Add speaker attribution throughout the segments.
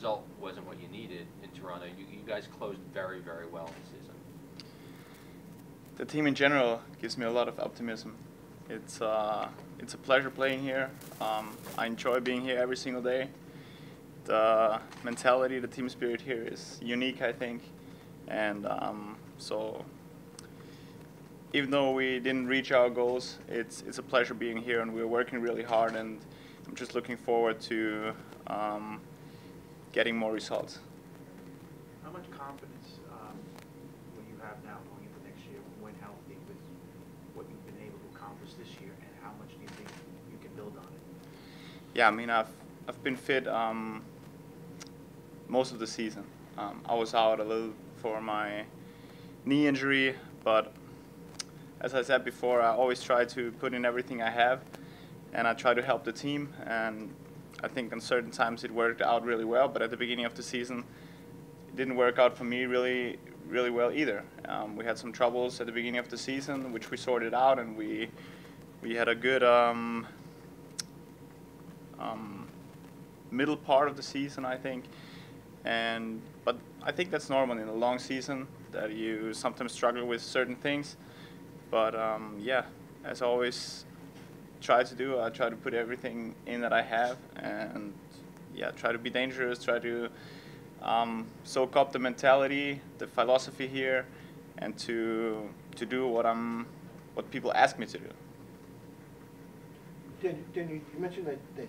Speaker 1: result wasn't what you needed in Toronto. You guys closed very, very well this season.
Speaker 2: The team in general gives me a lot of optimism. It's a pleasure playing here. I enjoy being here every single day. The mentality, the team spirit here is unique, I think. And so even though we didn't reach our goals, it's a pleasure being here, and we're working really hard, and I'm just looking forward to getting more results.
Speaker 3: How much confidence will you have now going into next year when healthy with what you've been able to accomplish this year, and how much do you think you can build on it?
Speaker 2: Yeah, I mean, I've been fit most of the season. I was out a little for my knee injury, but as I said before, I always try to put in everything I have, and I try to help the team. And I think on certain times it worked out really well, but at the beginning of the season, it didn't work out for me really well either. We had some troubles at the beginning of the season, which we sorted out, and we had a good middle part of the season, I think. But I think that's normal in a long season, that you sometimes struggle with certain things. But yeah, as I always try to do, I try to put everything in that I have, and yeah, try to be dangerous, try to soak up the mentality, the philosophy here, and to do what people ask me to do.
Speaker 4: Danny, you mentioned that you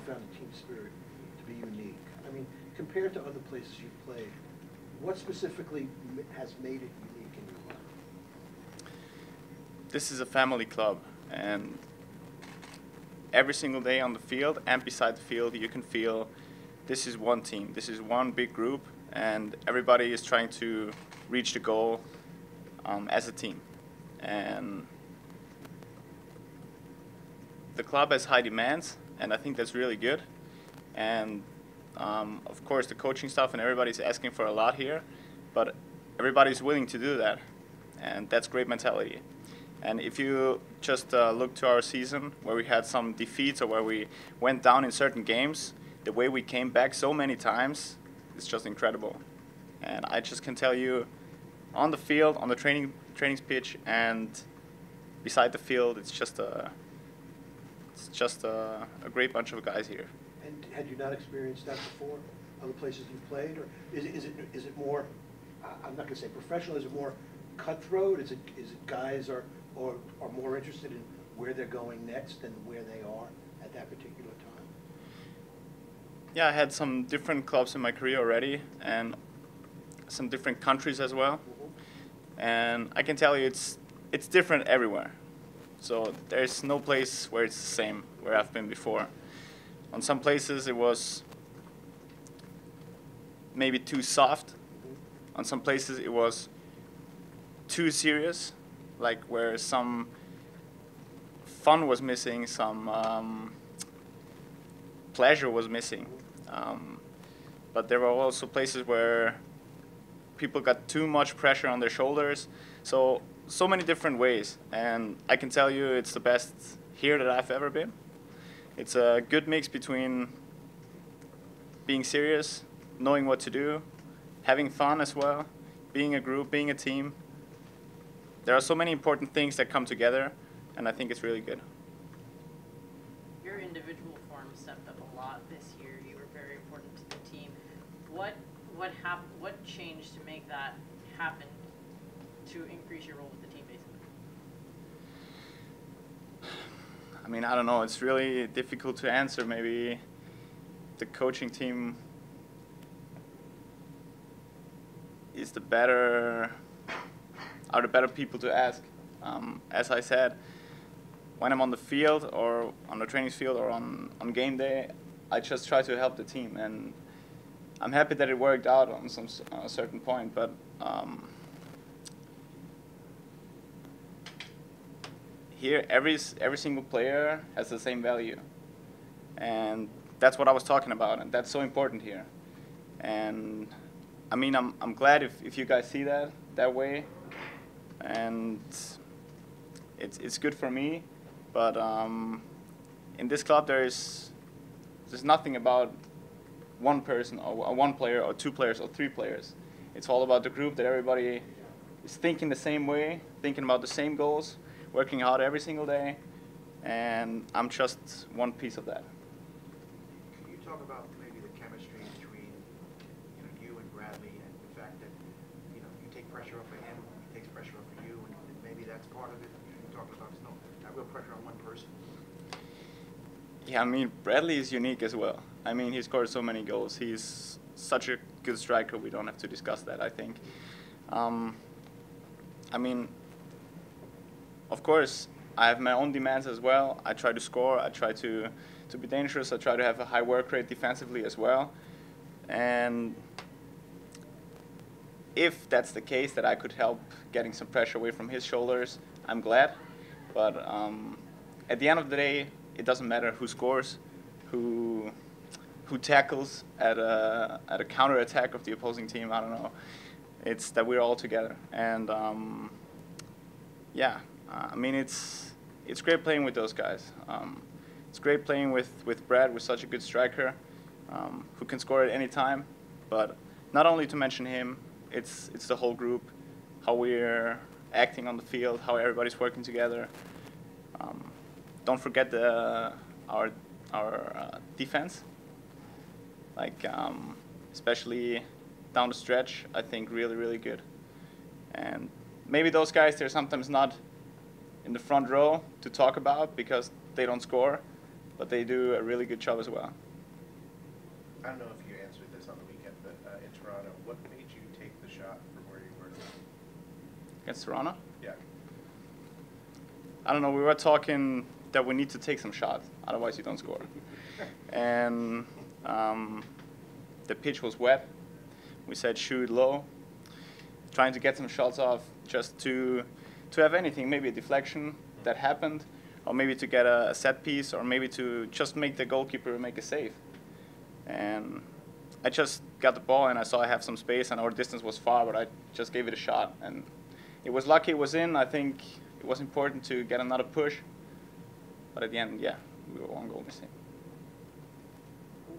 Speaker 4: found the team spirit to be unique. I mean, compared to other places you've played, what specifically has made it unique in your mind?
Speaker 2: This is a family club, and every single day on the field and beside the field, you can feel this is one team, this is one big group, and everybody is trying to reach the goal as a team. And the club has high demands, and I think that's really good. And of course, the coaching staff and everybody's asking for a lot here, but everybody's willing to do that, and that's great mentality. And if you just look to our season, where we had some defeats or where we went down in certain games, the way we came back so many times is just incredible. And I just can tell you, on the field, on the training pitch, and beside the field, it's just a great bunch of guys here.
Speaker 4: And had you not experienced that before, other places you've played, or is it more? I'm not going to say professional. Is it more cutthroat? Is it guys are more interested in where they're going next than where they are at that particular time?
Speaker 2: Yeah, I had some different clubs in my career already, and some different countries as well.
Speaker 4: Mm-hmm.
Speaker 2: And I can tell you it's different everywhere. So there's no place where it's the same where I've been before. On some places it was maybe too soft. On some places it was too serious, like where some fun was missing, some pleasure was missing. But there were also places where people got too much pressure on their shoulders. So many different ways, and I can tell you it's the best here that I've ever been. It's a good mix between being serious, knowing what to do, having fun as well, being a group, being a team. There are so many important things that come together, and I think it's really good.
Speaker 5: Your individual form stepped up a lot this year. You were very important to the team. What changed to make that happen, to increase your role with the team, basically?
Speaker 2: I mean, I don't know. It's really difficult to answer. Maybe the coaching team are the better people to ask. As I said, when I'm on the field or on the training field or on game day, I just try to help the team, and I'm happy that it worked out on some certain point. But here, every single player has the same value, and that's what I was talking about, and that's so important here. And I mean, I'm glad if you guys see that way, and it's good for me. But in this club, there's nothing about one person or one player or two players or three players. It's all about the group, that everybody is thinking the same way, thinking about the same goals, working hard every single day, and I'm just one piece of that.
Speaker 3: Can you talk about maybe the chemistry between, you and Bradley, and the fact that, you take pressure off of him, he takes pressure off of you, and maybe that's part of it? You're talking about not real pressure on one person.
Speaker 2: Yeah, I mean, Bradley is unique as well. I mean, he scored so many goals. He's such a good striker. We don't have to discuss that, I think. I mean, of course, I have my own demands as well. I try to score. I try to be dangerous. I try to have a high work rate defensively as well. And if that's the case, that I could help getting some pressure away from his shoulders, I'm glad. But at the end of the day, it doesn't matter who scores, who tackles at a counter attack of the opposing team. I don't know. It's that we're all together, and yeah, I mean it's great playing with those guys. It's great playing with Brad, with such a good striker, who can score at any time. But not only to mention him, it's the whole group, how we're acting on the field, how everybody's working together. Don't forget our defense, like especially down the stretch, I think really good. And maybe those guys, they're sometimes not in the front row to talk about because they don't score, but they do a really good job as well.
Speaker 6: I don't know if you answered this on the weekend, but in Toronto, what made you take the shot from where you were?
Speaker 2: Against Toronto?
Speaker 6: Yeah.
Speaker 2: I don't know, we were talking that we need to take some shots, otherwise you don't score. And the pitch was wet. We said shoot low, trying to get some shots off just to have anything, maybe a deflection that happened, or maybe to get a set piece, or maybe to just make the goalkeeper make a save. And I just got the ball and I saw I have some space and our distance was far, but I just gave it a shot. And it was lucky it was in. I think it was important to get another push. But at the end, yeah, we were one goal missing.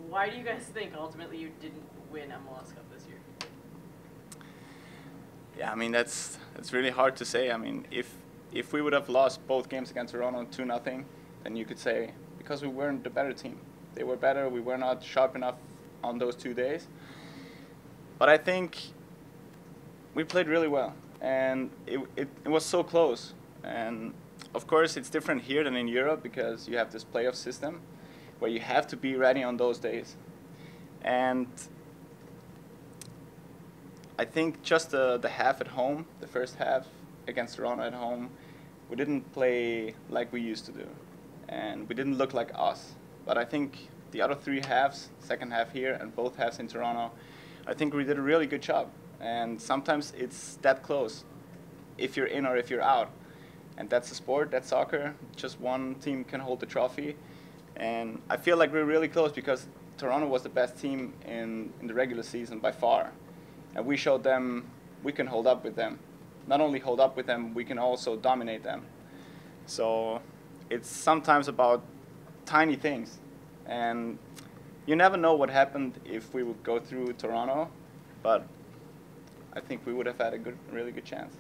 Speaker 5: Why do you guys think ultimately you didn't win MLS Cup this year?
Speaker 2: Yeah, I mean, that's really hard to say. I mean, if we would have lost both games against Toronto 2-0, then you could say because we weren't the better team. They were better. We were not sharp enough on those 2 days. But I think we played really well, and it was so close. And of course, it's different here than in Europe because you have this playoff system where you have to be ready on those days. And I think just the half at home, the first half against Toronto at home, we didn't play like we used to do. And we didn't look like us. But I think the other 3 halves, second half here and both halves in Toronto, I think we did a really good job. And sometimes it's that close, if you're in or if you're out. And that's the sport, that's soccer. Just one team can hold the trophy. And I feel like we're really close because Toronto was the best team in the regular season by far. And we showed them we can hold up with them. Not only hold up with them, we can also dominate them. So it's sometimes about tiny things. And you never know what happened if we would go through Toronto, but I think we would have had a really good chance.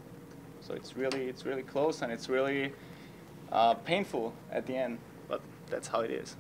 Speaker 2: So it's really close and it's really painful at the end, but that's how it is.